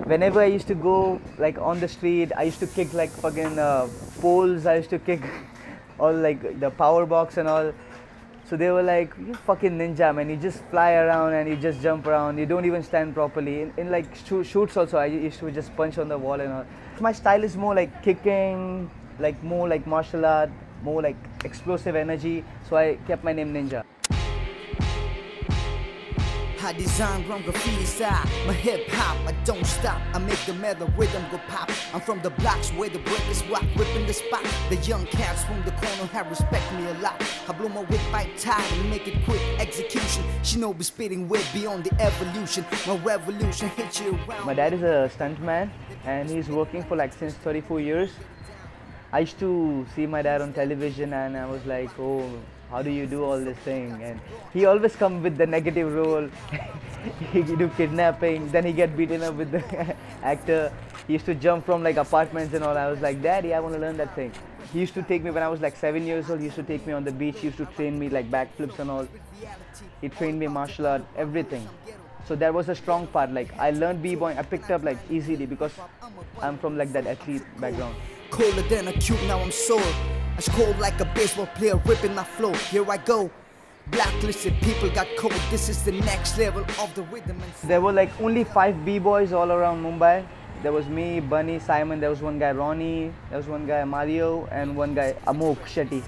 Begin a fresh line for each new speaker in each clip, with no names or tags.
Whenever I used to go like on the street, I used to kick like fucking poles. I used to kick all like the power box and all. So they were like, "You fucking ninja, man! You just fly around and you just jump around. You don't even stand properly." In like shoots also, I used to just punch on the wall and all. My style is more like kicking, like more like martial art, more like explosive energy. So I kept my name Ninja.
I design from graffiti style, my hip hop, I don't stop. I make the metal rhythm go pop. I'm from the blocks where the breakers rock, ripping the spot. The young cats from the corner have respect me a lot. I blow my whip by tight and make it quick execution. She know we spitting way beyond the evolution. My revolution hits you around.
My dad is a stuntman and he's working for like since 34 years. I used to see my dad on television and I was like, oh, how do you do all this thing? And he always come with the negative role. He do kidnapping, then he get beaten up with the actor. He used to jump from like apartments and all. I was like, Daddy, I want to learn that thing. He used to take me when I was like 7 years old. He used to take me on the beach. He used to train me like backflips and all. He trained me martial art, everything. So that was a strong part. Like I learned b-boying. I picked up like easily because I'm from like that athlete background.
Colder than a cube, now I'm sore. As cold like a baseball player ripping my flow. Here I go. Blacklisted people got cold. This is the next level of the rhythm.
There were like only 5 b-boys all around Mumbai. There was me, Bunny, Simon. There was one guy Ronnie. There was one guy Mario, and one guy Amok Shetty.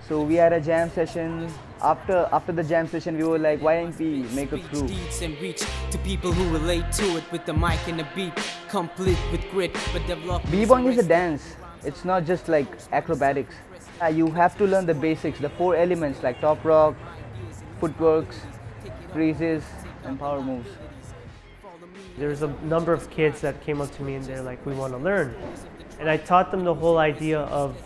So we had a jam session. After the jam session, we were like, why don't we make a crew?
And reach to people who relate to it with the mic and the beat, complete with grit, but develop.
Bboying is a dance. It's not just like acrobatics. You have to learn the basics, the 4 elements like top rock, footworks, freezes, and power moves.
There's a number of kids that came up to me and they're like, we want to learn. And I taught them the whole idea of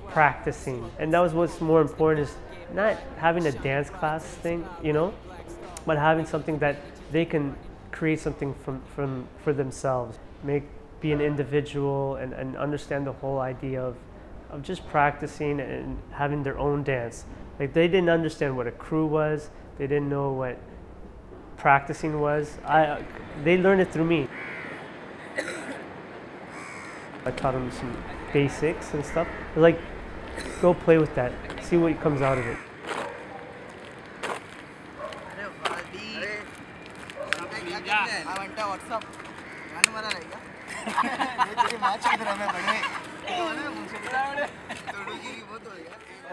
practicing. And that was what's more important, is not having a dance class thing, you know, but having something that they can create something for themselves. Be an individual and understand the whole idea of just practicing and having their own dance. Like they didn't understand what a crew was. They didn't know what practicing was. They learned it through me. I taught them some basics and stuff. Like, go play with that. See what comes out of it.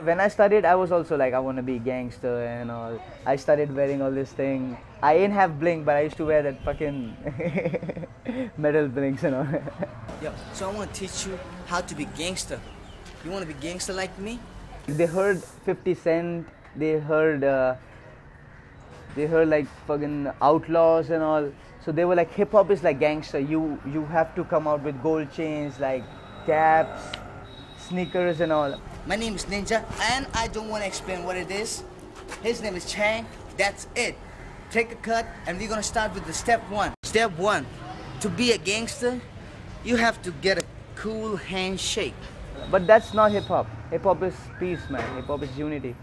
When I studied, I was also like, I want to be gangster and all. I started wearing all this thing. I didn't have bling, but I used to wear that fucking metal blings and all.
Yo, so I want to teach you how to be gangster. You want to be gangster like me?
They heard 50 Cent. They heard like fucking Outlaws and all. So they were like, hip hop is like gangster. You have to come out with gold chains, like caps, sneakers and all.
My name is Ninja, and I don't want to explain what it is. His name is Chang. That's it. Take a cut, and we're gonna start with the step 1. Step 1. To be a gangster, you have to get a cool handshake.
But that's not hip hop. Hip hop is peace, man. Hip hop is unity.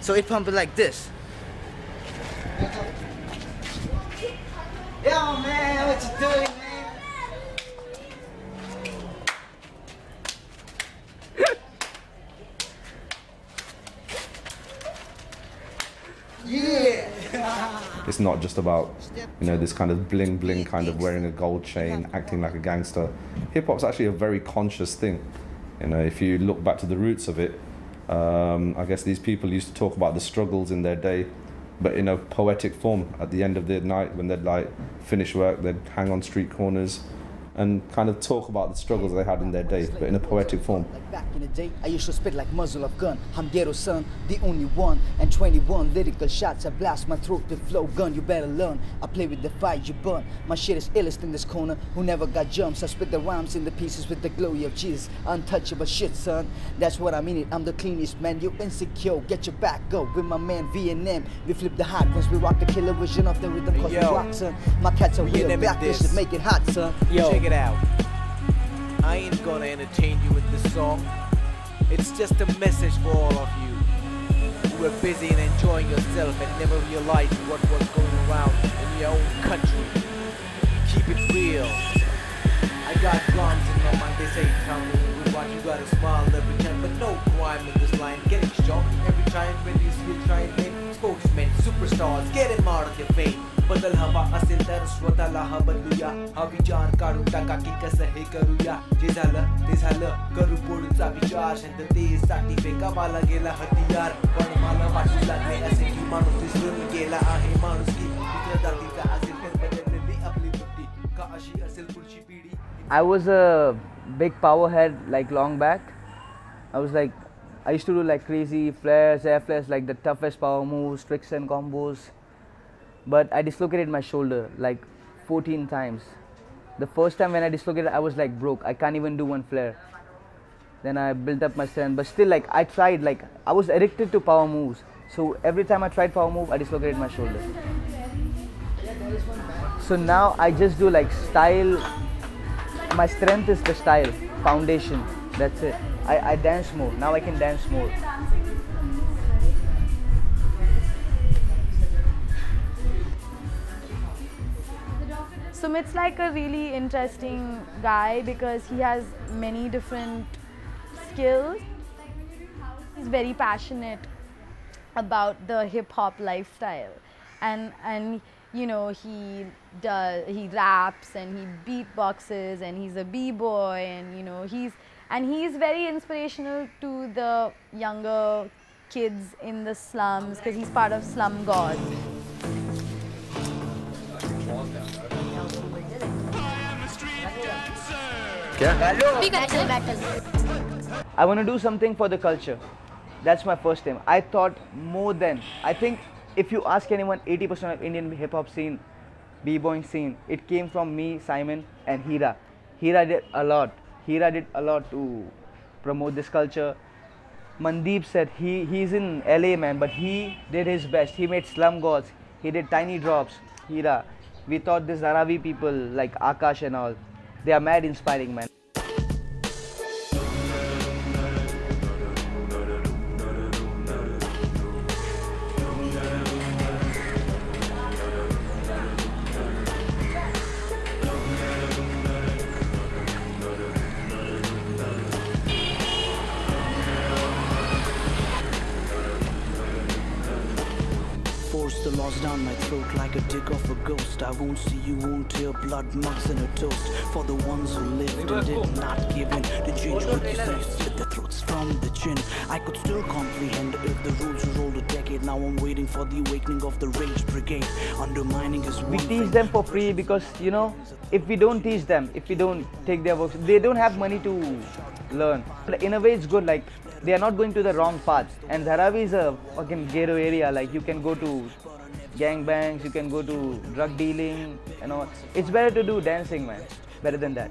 So it pump it like this. Yo, man, what you doing, man? Yeah.
It's not just about, you know, this kind of bling bling kind of wearing a gold chain, acting like a gangster. Hip hop's actually a very conscious thing. You know, if you look back to the roots of it, I guess these people used to talk about the struggles in their day, but in a poetic form. At the end of the night, when they'd like finish work, they'd hang on street corners and kind of talk about the struggles they had in their day, but in a poetic form.
Like back in the day, I used to spit like muzzle of gun. I'm ghetto son, the only one, and 21 lyrical shots. I blast my throat with flow gun. You better learn. I play with the fire you burn. My shit is illest in this corner. Who never got jumps? I spit the rhymes in the pieces with the glory of Jesus. Untouchable shit, son. That's what I mean. I'm the cleanest man. You insecure. Get your back up with my man V&M. We flip the hot ones. We rock the killer version of the rhythm cause we rock, son. My cats are real back. This should make it hot, son.
Yo. Check it out. I ain't gonna entertain you with this song. It's just a message for all of you who were busy and enjoying yourself and never realized what was going around in your own country. it real. I got rhymes in my mind, they say tell me what you gotta smile every time, but no crime in this line. Getting shocked every time when you see a trying name. Spokesmen, superstars, get him out of your fame. बदल हवा असेल तर स्वतःला हा बदलूया हा विचार काढून टाका की कसं हे करूया जे झालं ते झालं करू पुढचा विचार शांततेसाठी फेकावाला गेला हत्यार पण मला वाटू लागले असे की माणूस विसरून गेला आहे माणूस की दुसऱ्या जातीचा असेल तर बदललेली आपली वृत्ती का अशी असेल पुढची पिढी.
I was a big powerhead like long back. I used to do like crazy flares, air flares, like the toughest power moves, tricks and combos. But I dislocated my shoulder like 14 times. The first time when I dislocated, I was like broke. I can't even do one flare. Then I built up my strength, but still like I tried, like I was addicted to power moves. So every time I tried power move, I dislocated my shoulder. So now I just do like style. My strength is the style, foundation, that's it. I dance more, now I can dance more.
Sumeet's like a really interesting guy because he has many different skills. He's very passionate about the hip hop lifestyle, and you know he raps and he beatboxes and he's a b-boy, and you know he's very inspirational to the younger kids in the slums because he's part of Slum God.
I want to do something for the culture. That's my first aim. I thought more than, I think if you ask anyone, 80% of Indian hip hop scene, b-boying scene, it came from me, Simon and Hira. Hira did a lot. Hira did a lot to promote this culture. Mandeep said he's in LA, man, but he did his best. He made Slum Gods. He did Tiny Drops. Hira. We thought this Dharavi people like Akash and all, they are mad inspiring, man.
Force the laws down my throat like a dick of a ghost. I won't see you, won't hear blood mugs in a toast. For the ones who lived and did not give in to change what you say, slit their throats from the chin. I could still comprehend if the rules were rolled a decade. Now I'm waiting for the awakening of the rage brigade. Undermining is
we teach them for free because, you know, if we don't teach them, if we don't take their works, they don't have money to learn. In a way it's good, like they are not going to the wrong path. And Dharavi is a fucking ghetto area, like you can go to gangbangs, you can go to drug dealing, you know. It's better to do dancing, man. Better than that.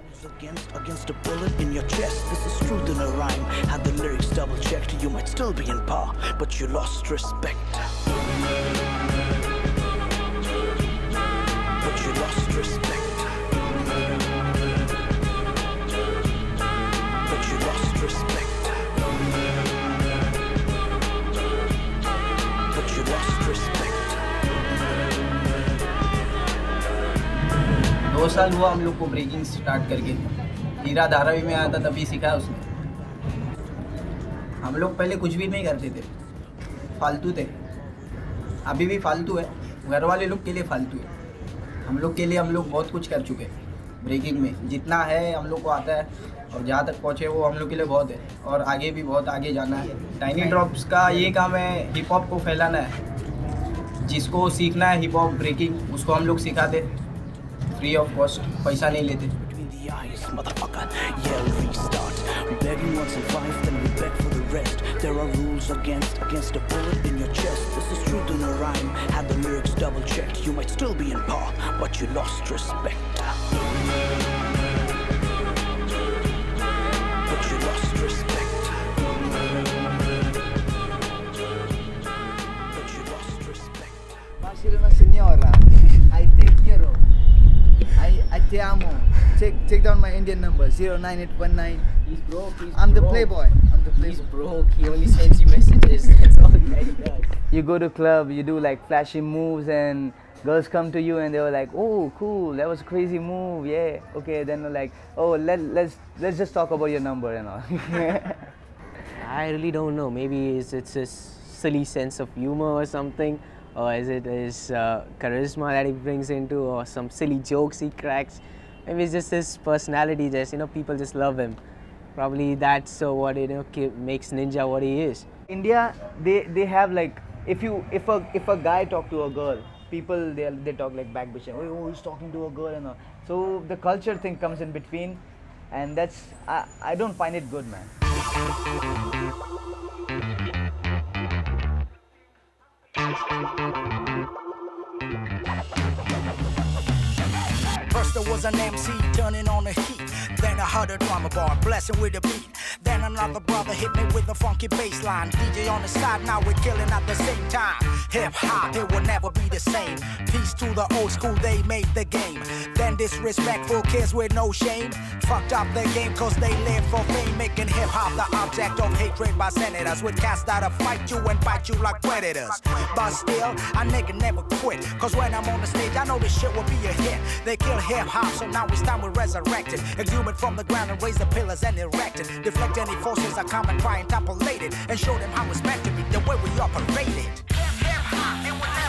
Against a bullet in your chest, this is truth in a rhyme. Had the lyrics double checked, you might still be in power, but you lost respect. But you lost respect. But you lost respect. But you lost respect.
2 साल हुआ हम लोग को breaking start करके. हीरा धारावी में आया था तभी सीखा उसने. हम लोग पहले कुछ भी नहीं करते थे, फालतू थे. अभी भी फालतू है, घर वाले लोग के लिए फालतू है. हम लोग के लिए हम लोग बहुत कुछ कर चुके हैं ब्रेकिंग में. जितना है हम लोग को आता है और जहाँ तक पहुँचे वो हम लोग के लिए बहुत है, और आगे भी बहुत आगे जाना है. टाइनी ड्रॉप्स का ये काम है हिप हॉप को फैलाना है. जिसको सीखना है हिप हॉप ब्रेकिंग उसको हम लोग सिखाते फ्री ऑफ कॉस्ट, पैसा नहीं लेते.
Motherfucker, yell restart. Begging once in 5, then we beg for the rest. There are rules against a bullet in your chest. This is truth in a rhyme. Had the lyrics double checked, you might still be in power, but you lost respect. But you lost respect. But you lost respect.
Barcelona Senora, I take care of. I te amo. Take down my Indian number 09819.
He's broke.
I'm the playboy.
He's broke. He only sends you messages. That's all he does.
You go to club, you do like flashy moves and girls come to you and they were like, oh cool, that was a crazy move, yeah, okay, then they're like, oh let's just talk about your number and all.
I really don't know. Maybe it's a silly sense of humor or something, or is it his charisma that he brings into, or some silly jokes he cracks. Maybe it's just his personality. Just people just love him. Probably that's what makes Ninja what he is.
India, they have like, if a guy talk to a girl, people they talk like backbitching. Oh, he's talking to a girl and all. So the culture thing comes in between, and that's I don't find it good, man.
First there was an MC turning on the heat. Then I heard a drummer bar blessing with the beat. Then another brother hit me with a funky bass line. DJ on the side, now we're killing at the same time. Hip hop, it will never be the same. Peace to the old school, they made the game. Then disrespectful kids with no shame fucked up the game cause they live for fame. Making hip hop the object of hatred by senators with cats that'll fight you and bite you like predators. But still, a nigga never quit, cause when I'm on the stage I know this shit will be a hit. They kill hip hop, so now it's time we resurrect it. Exhume it from the ground and raise the pillars and erect it. Deflect any forces that come and try and topulate it, and show them how it's meant to be, the way we operate it. Hip hop, it will